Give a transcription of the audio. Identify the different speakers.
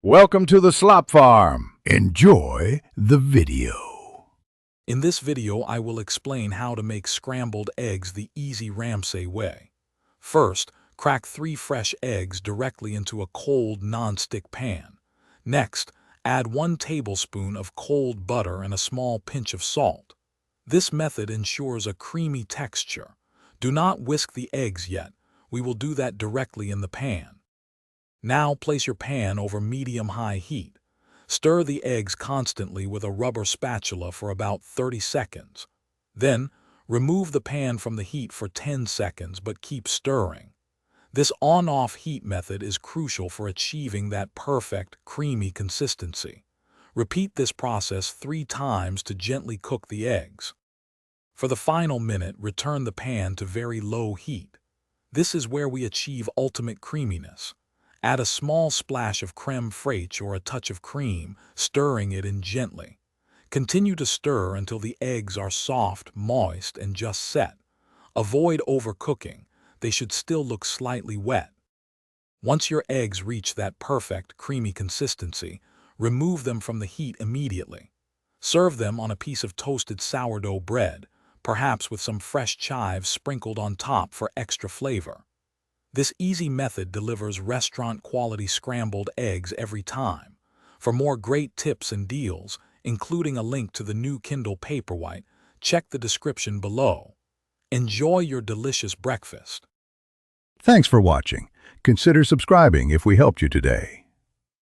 Speaker 1: Welcome to the Slop Farm. Enjoy the video.
Speaker 2: In this video, I will explain how to make scrambled eggs the easy Ramsay way. First, crack 3 fresh eggs directly into a cold non-stick pan. Next, add 1 tablespoon of cold butter and a small pinch of salt. This method ensures a creamy texture. Do not whisk the eggs yet. We will do that directly in the pan. Now place your pan over medium-high heat. Stir the eggs constantly with a rubber spatula for about 30 seconds. Then, remove the pan from the heat for 10 seconds but keep stirring. This on-off heat method is crucial for achieving that perfect, creamy consistency. Repeat this process 3 times to gently cook the eggs. For the final minute, return the pan to very low heat. This is where we achieve ultimate creaminess. Add a small splash of crème fraîche or a touch of cream, stirring it in gently. Continue to stir until the eggs are soft, moist, and just set. Avoid overcooking. They should still look slightly wet. Once your eggs reach that perfect, creamy consistency, remove them from the heat immediately. Serve them on a piece of toasted sourdough bread, perhaps with some fresh chives sprinkled on top for extra flavor. This easy method delivers restaurant-quality scrambled eggs every time. For more great tips and deals, including a link to the new Kindle Paperwhite, check the description below. Enjoy your delicious breakfast.
Speaker 1: Thanks for watching. Consider subscribing if we helped you today.